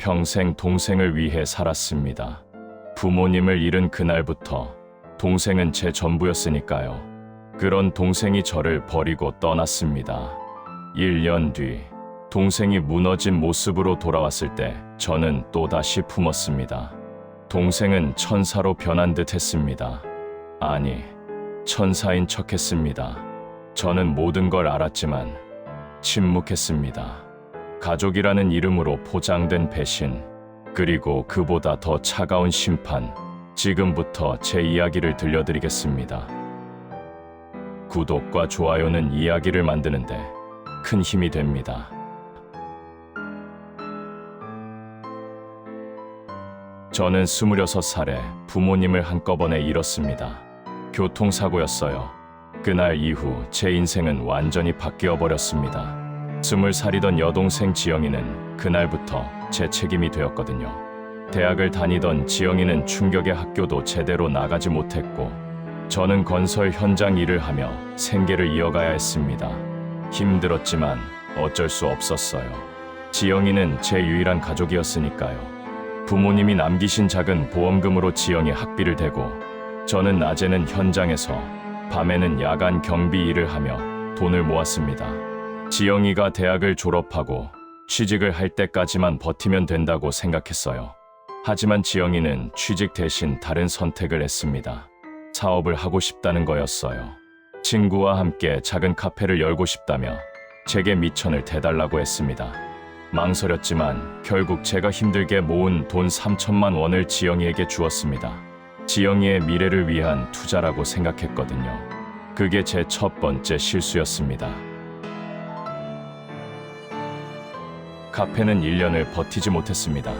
평생 동생을 위해 살았습니다. 부모님을 잃은 그날부터 동생은 제 전부였으니까요. 그런 동생이 저를 버리고 떠났습니다. 1년 뒤 동생이 무너진 모습으로 돌아왔을 때 저는 또다시 품었습니다. 동생은 천사로 변한 듯 했습니다. 아니, 천사인 척 했습니다. 저는 모든 걸 알았지만 침묵했습니다. 가족이라는 이름으로 포장된 배신, 그리고 그보다 더 차가운 심판. 지금부터 제 이야기를 들려드리겠습니다. 구독과 좋아요는 이야기를 만드는데 큰 힘이 됩니다. 저는 26살에 부모님을 한꺼번에 잃었습니다. 교통사고였어요. 그날 이후 제 인생은 완전히 바뀌어 버렸습니다. 20살이던 여동생 지영이는 그날부터 제 책임이 되었거든요. 대학을 다니던 지영이는 충격의 학교도 제대로 나가지 못했고, 저는 건설 현장 일을 하며 생계를 이어가야 했습니다. 힘들었지만 어쩔 수 없었어요. 지영이는 제 유일한 가족이었으니까요. 부모님이 남기신 작은 보험금으로 지영이 학비를 대고, 저는 낮에는 현장에서 밤에는 야간 경비 일을 하며 돈을 모았습니다. 지영이가 대학을 졸업하고 취직을 할 때까지만 버티면 된다고 생각했어요. 하지만 지영이는 취직 대신 다른 선택을 했습니다. 사업을 하고 싶다는 거였어요. 친구와 함께 작은 카페를 열고 싶다며 제게 미천을 대달라고 했습니다. 망설였지만 결국 제가 힘들게 모은 돈 3천만 원을 지영이에게 주었습니다. 지영이의 미래를 위한 투자라고 생각했거든요. 그게 제 첫 번째 실수였습니다. 카페는 1년을 버티지 못했습니다.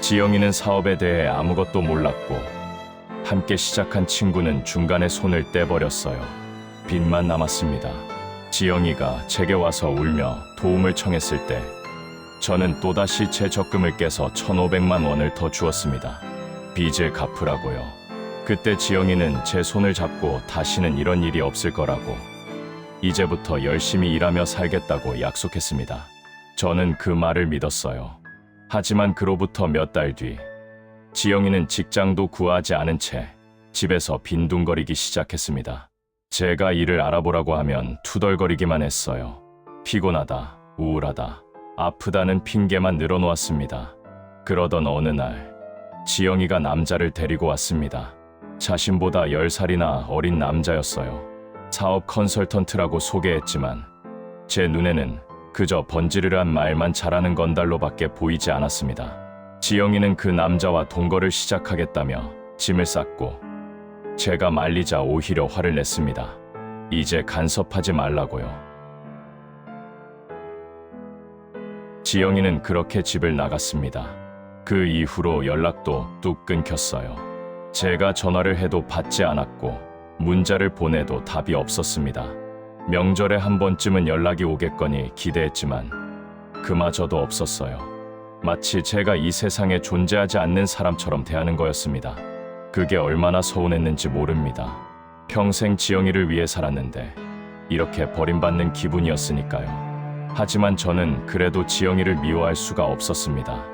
지영이는 사업에 대해 아무것도 몰랐고, 함께 시작한 친구는 중간에 손을 떼버렸어요. 빚만 남았습니다. 지영이가 제게 와서 울며 도움을 청했을 때 저는 또다시 제 적금을 깨서 1,500만 원을 더 주었습니다. 빚을 갚으라고요. 그때 지영이는 제 손을 잡고 다시는 이런 일이 없을 거라고, 이제부터 열심히 일하며 살겠다고 약속했습니다. 저는 그 말을 믿었어요. 하지만 그로부터 몇 달 뒤, 지영이는 직장도 구하지 않은 채 집에서 빈둥거리기 시작했습니다. 제가 일을 알아보라고 하면 투덜거리기만 했어요. 피곤하다, 우울하다, 아프다는 핑계만 늘어놓았습니다. 그러던 어느 날, 지영이가 남자를 데리고 왔습니다. 자신보다 10살이나 어린 남자였어요. 사업 컨설턴트라고 소개했지만 제 눈에는 그저 번지르르한 말만 잘하는 건달로밖에 보이지 않았습니다. 지영이는 그 남자와 동거를 시작하겠다며 짐을 쌌고, 제가 말리자 오히려 화를 냈습니다. 이제 간섭하지 말라고요. 지영이는 그렇게 집을 나갔습니다. 그 이후로 연락도 뚝 끊겼어요. 제가 전화를 해도 받지 않았고, 문자를 보내도 답이 없었습니다. 명절에 한 번쯤은 연락이 오겠거니 기대했지만 그마저도 없었어요. 마치 제가 이 세상에 존재하지 않는 사람처럼 대하는 거였습니다. 그게 얼마나 서운했는지 모릅니다. 평생 지영이를 위해 살았는데 이렇게 버림받는 기분이었으니까요. 하지만 저는 그래도 지영이를 미워할 수가 없었습니다.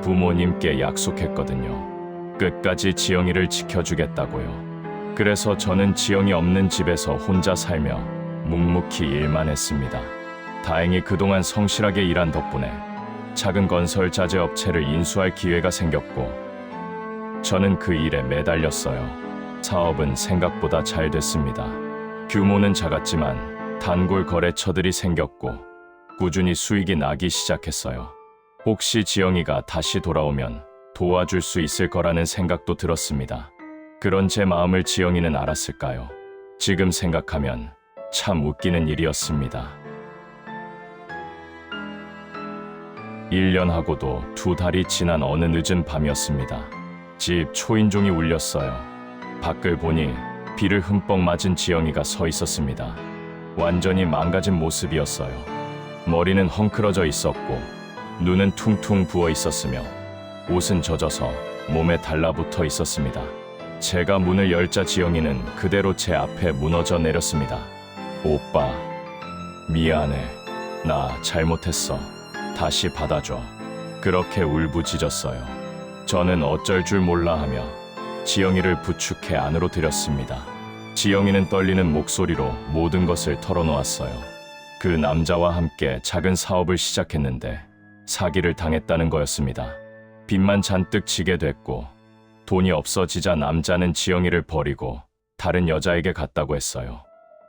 부모님께 약속했거든요. 끝까지 지영이를 지켜주겠다고요. 그래서 저는 지영이 없는 집에서 혼자 살며 묵묵히 일만 했습니다. 다행히 그동안 성실하게 일한 덕분에 작은 건설 자재 업체를 인수할 기회가 생겼고, 저는 그 일에 매달렸어요. 사업은 생각보다 잘 됐습니다. 규모는 작았지만 단골 거래처들이 생겼고 꾸준히 수익이 나기 시작했어요. 혹시 지영이가 다시 돌아오면 도와줄 수 있을 거라는 생각도 들었습니다. 그런 제 마음을 지영이는 알았을까요? 지금 생각하면 참 웃기는 일이었습니다. 1년하고도 2달이 지난 어느 늦은 밤이었습니다. 집 초인종이 울렸어요. 밖을 보니 비를 흠뻑 맞은 지영이가 서 있었습니다. 완전히 망가진 모습이었어요. 머리는 헝클어져 있었고 눈은 퉁퉁 부어 있었으며 옷은 젖어서 몸에 달라붙어 있었습니다. 제가 문을 열자 지영이는 그대로 제 앞에 무너져 내렸습니다. 오빠, 미안해. 나 잘못했어. 다시 받아줘. 그렇게 울부짖었어요. 저는 어쩔 줄 몰라 하며 지영이를 부축해 안으로 들였습니다. 지영이는 떨리는 목소리로 모든 것을 털어놓았어요. 그 남자와 함께 작은 사업을 시작했는데 사기를 당했다는 거였습니다. 빚만 잔뜩 지게 됐고 돈이 없어지자 남자는 지영이를 버리고 다른 여자에게 갔다고 했어요.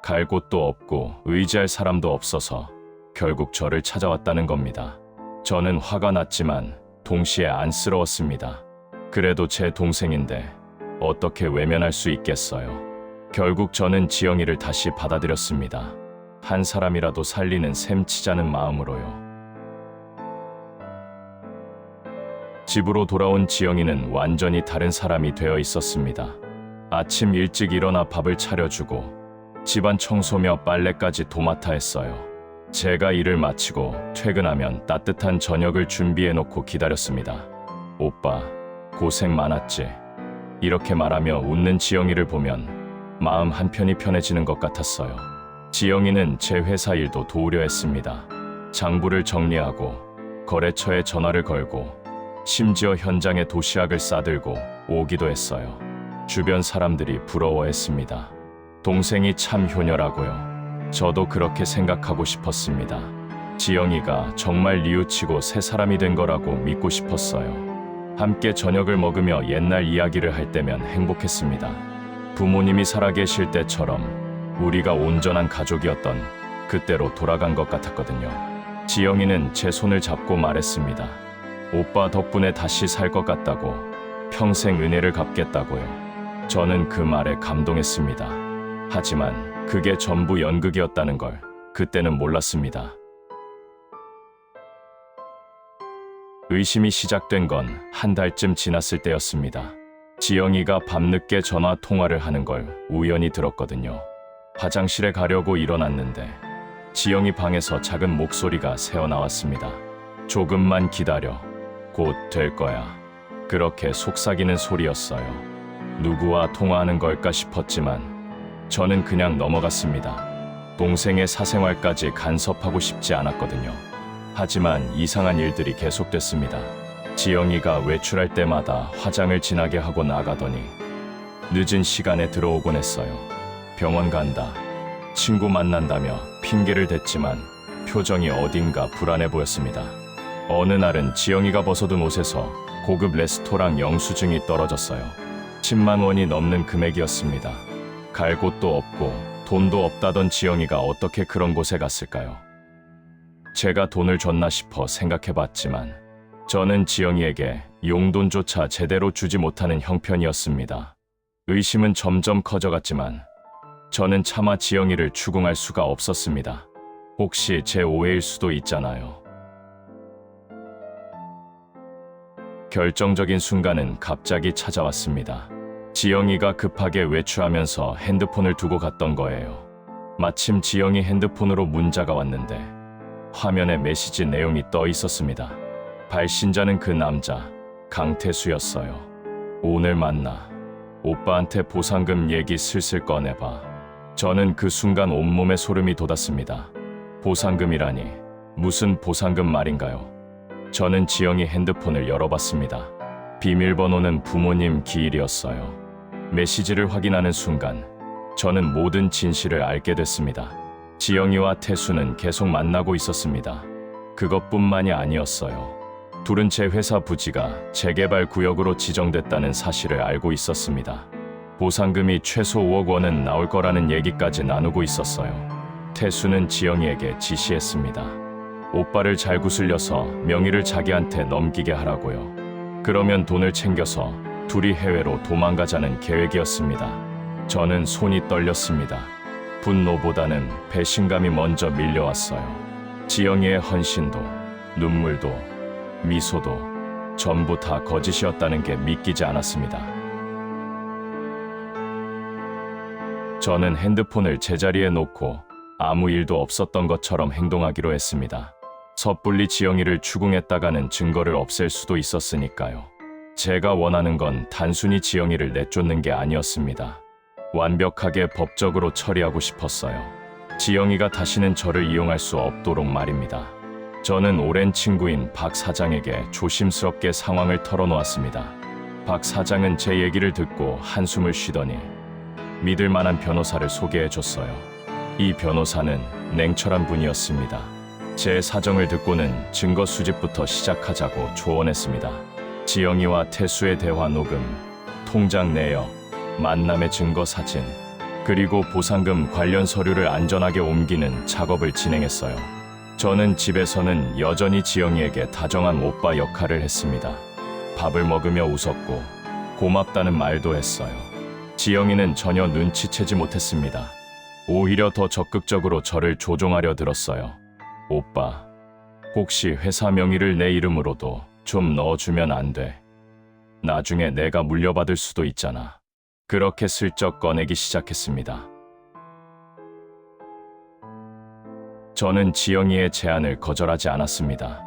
갈 곳도 없고 의지할 사람도 없어서 결국 저를 찾아왔다는 겁니다. 저는 화가 났지만 동시에 안쓰러웠습니다. 그래도 제 동생인데 어떻게 외면할 수 있겠어요. 결국 저는 지영이를 다시 받아들였습니다. 한 사람이라도 살리는 셈 치자는 마음으로요. 집으로 돌아온 지영이는 완전히 다른 사람이 되어 있었습니다. 아침 일찍 일어나 밥을 차려주고 집안 청소며 빨래까지 도맡아 했어요. 제가 일을 마치고 퇴근하면 따뜻한 저녁을 준비해놓고 기다렸습니다. 오빠, 고생 많았지. 이렇게 말하며 웃는 지영이를 보면 마음 한편이 편해지는 것 같았어요. 지영이는 제 회사 일도 도우려 했습니다. 장부를 정리하고 거래처에 전화를 걸고 심지어 현장에 도시락을 싸들고 오기도 했어요. 주변 사람들이 부러워했습니다. 동생이 참 효녀라고요. 저도 그렇게 생각하고 싶었습니다. 지영이가 정말 뉘우치고 새 사람이 된 거라고 믿고 싶었어요. 함께 저녁을 먹으며 옛날 이야기를 할 때면 행복했습니다. 부모님이 살아계실 때처럼 우리가 온전한 가족이었던 그때로 돌아간 것 같았거든요. 지영이는 제 손을 잡고 말했습니다. 오빠 덕분에 다시 살 것 같다고, 평생 은혜를 갚겠다고요. 저는 그 말에 감동했습니다. 하지만 그게 전부 연극이었다는 걸 그때는 몰랐습니다. 의심이 시작된 건 한 달쯤 지났을 때였습니다. 지영이가 밤늦게 전화 통화를 하는 걸 우연히 들었거든요. 화장실에 가려고 일어났는데 지영이 방에서 작은 목소리가 새어나왔습니다. 조금만 기다려. 곧 될 거야. 그렇게 속삭이는 소리였어요. 누구와 통화하는 걸까 싶었지만 저는 그냥 넘어갔습니다. 동생의 사생활까지 간섭하고 싶지 않았거든요. 하지만 이상한 일들이 계속됐습니다. 지영이가 외출할 때마다 화장을 진하게 하고 나가더니 늦은 시간에 들어오곤 했어요. 병원 간다, 친구 만난다며 핑계를 댔지만 표정이 어딘가 불안해 보였습니다. 어느 날은 지영이가 벗어둔 옷에서 고급 레스토랑 영수증이 떨어졌어요. 10만 원이 넘는 금액이었습니다. 갈 곳도 없고 돈도 없다던 지영이가 어떻게 그런 곳에 갔을까요? 제가 돈을 줬나 싶어 생각해봤지만 저는 지영이에게 용돈조차 제대로 주지 못하는 형편이었습니다. 의심은 점점 커져갔지만 저는 차마 지영이를 추궁할 수가 없었습니다. 혹시 제 오해일 수도 있잖아요. 결정적인 순간은 갑자기 찾아왔습니다. 지영이가 급하게 외출하면서 핸드폰을 두고 갔던 거예요. 마침 지영이 핸드폰으로 문자가 왔는데 화면에 메시지 내용이 떠 있었습니다. 발신자는 그 남자, 강태수였어요. 오늘 만나. 오빠한테 보상금 얘기 슬슬 꺼내봐. 저는 그 순간 온몸에 소름이 돋았습니다. 보상금이라니, 무슨 보상금 말인가요? 저는 지영이 핸드폰을 열어봤습니다. 비밀번호는 부모님 기일이었어요. 메시지를 확인하는 순간 저는 모든 진실을 알게 됐습니다. 지영이와 태수는 계속 만나고 있었습니다. 그것뿐만이 아니었어요. 둘은 제 회사 부지가 재개발 구역으로 지정됐다는 사실을 알고 있었습니다. 보상금이 최소 5억 원은 나올 거라는 얘기까지 나누고 있었어요. 태수는 지영이에게 지시했습니다. 오빠를 잘 구슬려서 명의를 자기한테 넘기게 하라고요. 그러면 돈을 챙겨서 둘이 해외로 도망가자는 계획이었습니다. 저는 손이 떨렸습니다. 분노보다는 배신감이 먼저 밀려왔어요. 지영이의 헌신도, 눈물도, 미소도 전부 다 거짓이었다는 게 믿기지 않았습니다. 저는 핸드폰을 제자리에 놓고 아무 일도 없었던 것처럼 행동하기로 했습니다. 섣불리 지영이를 추궁했다가는 증거를 없앨 수도 있었으니까요. 제가 원하는 건 단순히 지영이를 내쫓는 게 아니었습니다. 완벽하게 법적으로 처리하고 싶었어요. 지영이가 다시는 저를 이용할 수 없도록 말입니다. 저는 오랜 친구인 박 사장에게 조심스럽게 상황을 털어놓았습니다. 박 사장은 제 얘기를 듣고 한숨을 쉬더니 믿을 만한 변호사를 소개해 줬어요. 이 변호사는 냉철한 분이었습니다. 제 사정을 듣고는 증거 수집부터 시작하자고 조언했습니다. 지영이와 태수의 대화 녹음, 통장 내역, 만남의 증거 사진, 그리고 보상금 관련 서류를 안전하게 옮기는 작업을 진행했어요. 저는 집에서는 여전히 지영이에게 다정한 오빠 역할을 했습니다. 밥을 먹으며 웃었고 고맙다는 말도 했어요. 지영이는 전혀 눈치채지 못했습니다. 오히려 더 적극적으로 저를 조종하려 들었어요. 오빠, 혹시 회사 명의를 내 이름으로도 좀 넣어주면 안 돼? 나중에 내가 물려받을 수도 있잖아. 그렇게 슬쩍 꺼내기 시작했습니다. 저는 지영이의 제안을 거절하지 않았습니다.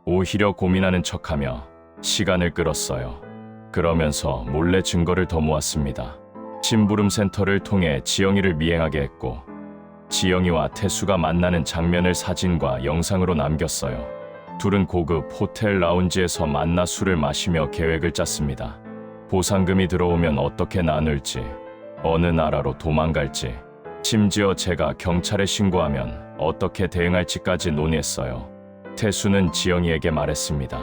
오히려 고민하는 척하며 시간을 끌었어요. 그러면서 몰래 증거를 더 모았습니다. 심부름 센터를 통해 지영이를 미행하게 했고, 지영이와 태수가 만나는 장면을 사진과 영상으로 남겼어요. 둘은 고급 호텔 라운지에서 만나 술을 마시며 계획을 짰습니다. 보상금이 들어오면 어떻게 나눌지, 어느 나라로 도망갈지, 심지어 제가 경찰에 신고하면 어떻게 대응할지까지 논의했어요. 태수는 지영이에게 말했습니다.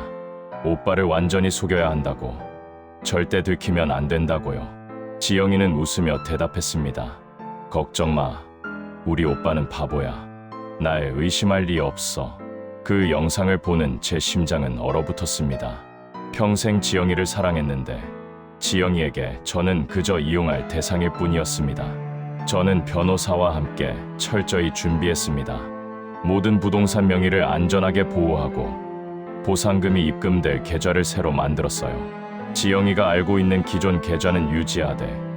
오빠를 완전히 속여야 한다고. 절대 들키면 안 된다고요. 지영이는 웃으며 대답했습니다. 걱정 마. 우리 오빠는 바보야. 날 의심할 리 없어. 그 영상을 보는 제 심장은 얼어붙었습니다. 평생 지영이를 사랑했는데 지영이에게 저는 그저 이용할 대상일 뿐이었습니다. 저는 변호사와 함께 철저히 준비했습니다. 모든 부동산 명의를 안전하게 보호하고 보상금이 입금될 계좌를 새로 만들었어요. 지영이가 알고 있는 기존 계좌는 유지하되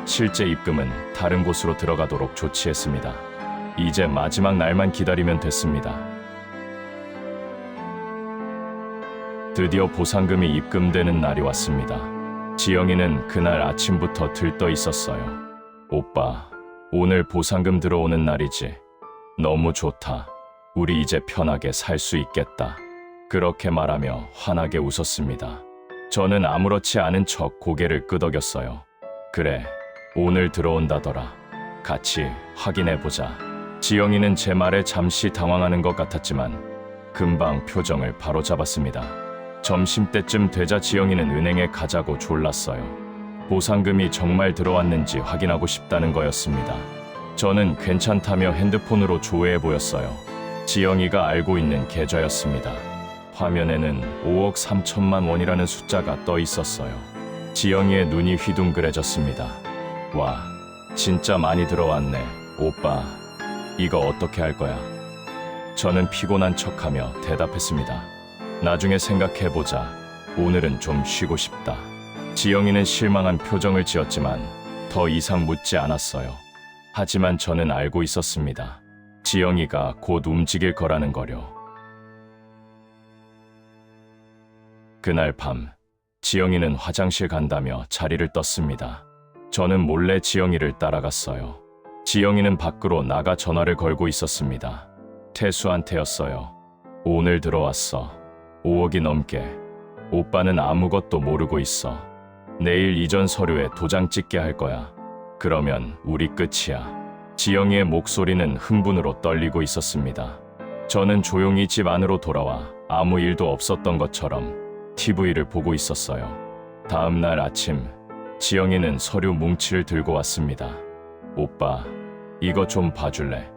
실제 입금은 다른 곳으로 들어가도록 조치했습니다. 이제 마지막 날만 기다리면 됐습니다. 드디어 보상금이 입금되는 날이 왔습니다. 지영이는 그날 아침부터 들떠 있었어요. 오빠, 오늘 보상금 들어오는 날이지. 너무 좋다. 우리 이제 편하게 살 수 있겠다. 그렇게 말하며 환하게 웃었습니다. 저는 아무렇지 않은 척 고개를 끄덕였어요. 그래, 오늘 들어온다더라. 같이 확인해보자. 지영이는 제 말에 잠시 당황하는 것 같았지만 금방 표정을 바로잡았습니다. 점심때쯤 되자 지영이는 은행에 가자고 졸랐어요. 보상금이 정말 들어왔는지 확인하고 싶다는 거였습니다. 저는 괜찮다며 핸드폰으로 조회해 보였어요. 지영이가 알고 있는 계좌였습니다. 화면에는 5억 3천만 원이라는 숫자가 떠 있었어요. 지영이의 눈이 휘둥그레졌습니다. 와, 진짜 많이 들어왔네. 오빠, 이거 어떻게 할 거야? 저는 피곤한 척하며 대답했습니다. 나중에 생각해보자. 오늘은 좀 쉬고 싶다. 지영이는 실망한 표정을 지었지만 더 이상 묻지 않았어요. 하지만 저는 알고 있었습니다. 지영이가 곧 움직일 거라는 거요. 그날 밤, 지영이는 화장실 간다며 자리를 떴습니다. 저는 몰래 지영이를 따라갔어요. 지영이는 밖으로 나가 전화를 걸고 있었습니다. 태수한테였어요. 오늘 들어왔어. 5억이 넘게. 오빠는 아무것도 모르고 있어. 내일 이전 서류에 도장 찍게 할 거야. 그러면 우리 끝이야. 지영이의 목소리는 흥분으로 떨리고 있었습니다. 저는 조용히 집 안으로 돌아와 아무 일도 없었던 것처럼 TV를 보고 있었어요. 다음 날 아침, 지영이는 서류 뭉치를 들고 왔습니다. 오빠, 이거 좀 봐줄래?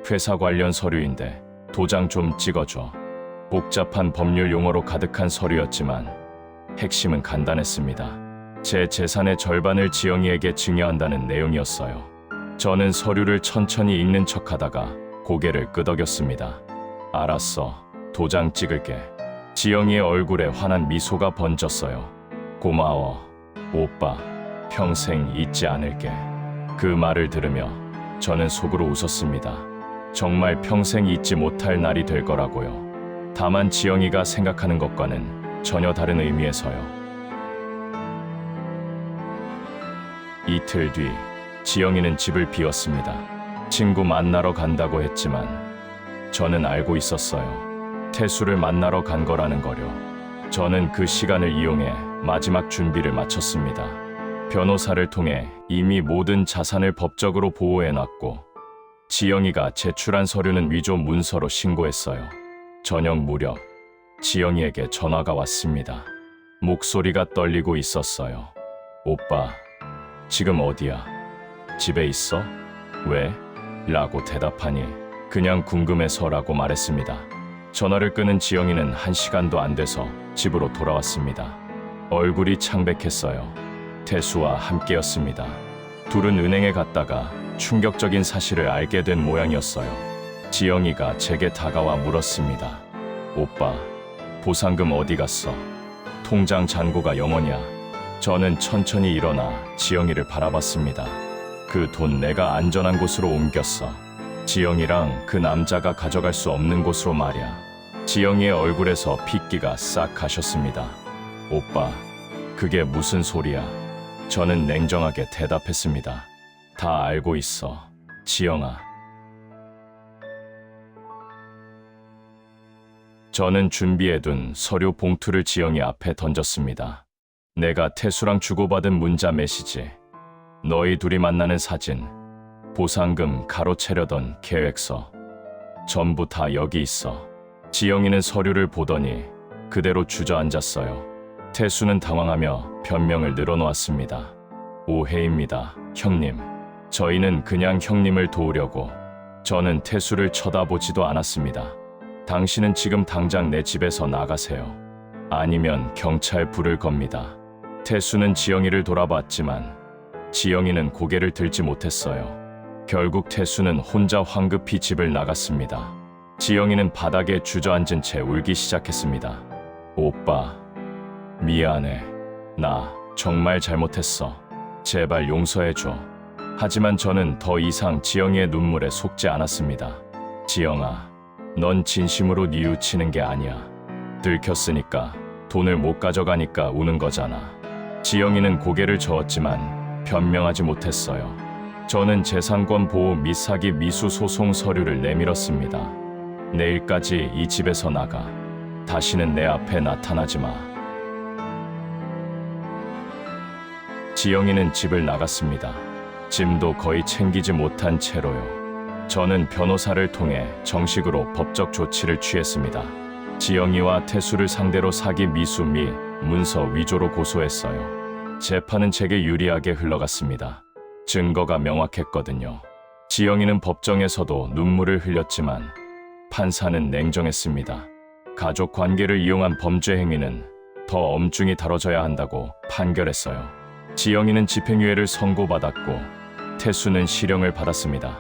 회사 관련 서류인데 도장 좀 찍어줘. 복잡한 법률 용어로 가득한 서류였지만 핵심은 간단했습니다. 제 재산의 절반을 지영이에게 증여한다는 내용이었어요. 저는 서류를 천천히 읽는 척하다가 고개를 끄덕였습니다. 알았어. 도장 찍을게. 지영이의 얼굴에 환한 미소가 번졌어요. 고마워. 오빠, 평생 잊지 않을게. 그 말을 들으며 저는 속으로 웃었습니다. 정말 평생 잊지 못할 날이 될 거라고요. 다만 지영이가 생각하는 것과는 전혀 다른 의미에서요. 이틀 뒤, 지영이는 집을 비웠습니다. 친구 만나러 간다고 했지만 저는 알고 있었어요. 태수를 만나러 간 거라는 거려. 저는 그 시간을 이용해 마지막 준비를 마쳤습니다. 변호사를 통해 이미 모든 자산을 법적으로 보호해놨고 지영이가 제출한 서류는 위조 문서로 신고했어요. 저녁 무렵 지영이에게 전화가 왔습니다. 목소리가 떨리고 있었어요. 오빠, 지금 어디야? 집에 있어? 왜? 라고 대답하니 그냥 궁금해서라고 말했습니다. 전화를 끊은 지영이는 1시간도 안 돼서 집으로 돌아왔습니다. 얼굴이 창백했어요. 태수와 함께였습니다. 둘은 은행에 갔다가 충격적인 사실을 알게 된 모양이었어요. 지영이가 제게 다가와 물었습니다. 오빠, 보상금 어디 갔어? 통장 잔고가 0원이야. 저는 천천히 일어나 지영이를 바라봤습니다. 그 돈 내가 안전한 곳으로 옮겼어. 지영이랑 그 남자가 가져갈 수 없는 곳으로 말이야. 지영이의 얼굴에서 핏기가 싹 가셨습니다. 오빠, 그게 무슨 소리야? 저는 냉정하게 대답했습니다. 다 알고 있어, 지영아. 저는 준비해둔 서류 봉투를 지영이 앞에 던졌습니다. 내가 태수랑 주고받은 문자 메시지, 너희 둘이 만나는 사진, 보상금 가로채려던 계획서, 전부 다 여기 있어. 지영이는 서류를 보더니 그대로 주저앉았어요. 태수는 당황하며 변명을 늘어놓았습니다. 오해입니다, 형님. 저희는 그냥 형님을 도우려고. 저는 태수를 쳐다보지도 않았습니다. 당신은 지금 당장 내 집에서 나가세요. 아니면 경찰 부를 겁니다. 태수는 지영이를 돌아봤지만 지영이는 고개를 들지 못했어요. 결국 태수는 혼자 황급히 집을 나갔습니다. 지영이는 바닥에 주저앉은 채 울기 시작했습니다. 오빠, 미안해. 나 정말 잘못했어. 제발 용서해줘. 하지만 저는 더 이상 지영이의 눈물에 속지 않았습니다. 지영아, 넌 진심으로 뉘우치는 게 아니야. 들켰으니까, 돈을 못 가져가니까 우는 거잖아. 지영이는 고개를 저었지만 변명하지 못했어요. 저는 재산권 보호 및 사기 미수 소송 서류를 내밀었습니다. 내일까지 이 집에서 나가. 다시는 내 앞에 나타나지 마. 지영이는 집을 나갔습니다. 짐도 거의 챙기지 못한 채로요. 저는 변호사를 통해 정식으로 법적 조치를 취했습니다. 지영이와 태수를 상대로 사기 미수 및 문서 위조로 고소했어요. 재판은 제게 유리하게 흘러갔습니다. 증거가 명확했거든요. 지영이는 법정에서도 눈물을 흘렸지만 판사는 냉정했습니다. 가족 관계를 이용한 범죄 행위는 더 엄중히 다뤄져야 한다고 판결했어요. 지영이는 집행유예를 선고받았고 태수는 실형을 받았습니다.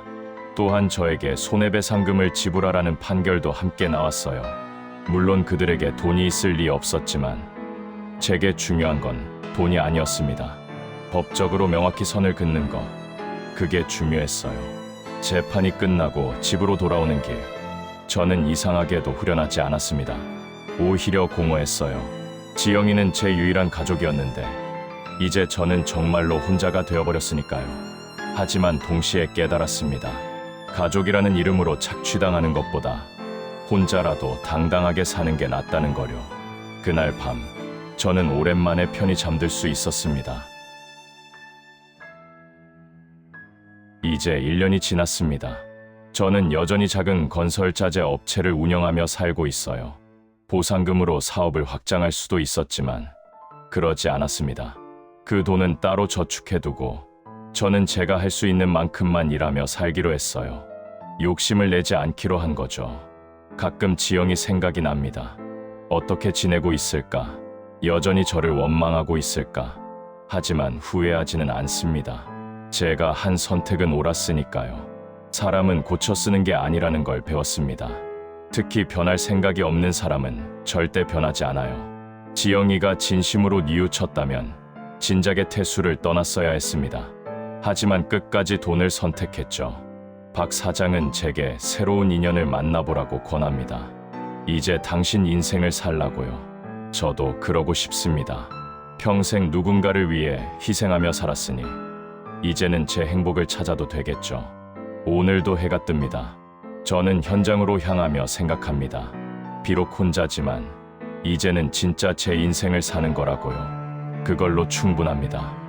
또한 저에게 손해배상금을 지불하라는 판결도 함께 나왔어요. 물론 그들에게 돈이 있을 리 없었지만 제게 중요한 건 돈이 아니었습니다. 법적으로 명확히 선을 긋는 것, 그게 중요했어요. 재판이 끝나고 집으로 돌아오는 길, 저는 이상하게도 후련하지 않았습니다. 오히려 공허했어요. 지영이는 제 유일한 가족이었는데 이제 저는 정말로 혼자가 되어버렸으니까요. 하지만 동시에 깨달았습니다. 가족이라는 이름으로 착취당하는 것보다 혼자라도 당당하게 사는 게 낫다는 거려. 그날 밤 저는 오랜만에 편히 잠들 수 있었습니다. 이제 1년이 지났습니다. 저는 여전히 작은 건설자재 업체를 운영하며 살고 있어요. 보상금으로 사업을 확장할 수도 있었지만 그러지 않았습니다. 그 돈은 따로 저축해두고 저는 제가 할 수 있는 만큼만 일하며 살기로 했어요. 욕심을 내지 않기로 한 거죠. 가끔 지영이 생각이 납니다. 어떻게 지내고 있을까? 여전히 저를 원망하고 있을까? 하지만 후회하지는 않습니다. 제가 한 선택은 옳았으니까요. 사람은 고쳐 쓰는 게 아니라는 걸 배웠습니다. 특히 변할 생각이 없는 사람은 절대 변하지 않아요. 지영이가 진심으로 뉘우쳤다면 진작에 태수를 떠났어야 했습니다. 하지만 끝까지 돈을 선택했죠. 박 사장은 제게 새로운 인연을 만나보라고 권합니다. 이제 당신 인생을 살라고요. 저도 그러고 싶습니다. 평생 누군가를 위해 희생하며 살았으니 이제는 제 행복을 찾아도 되겠죠. 오늘도 해가 뜹니다. 저는 현장으로 향하며 생각합니다. 비록 혼자지만 이제는 진짜 제 인생을 사는 거라고요. 그걸로 충분합니다.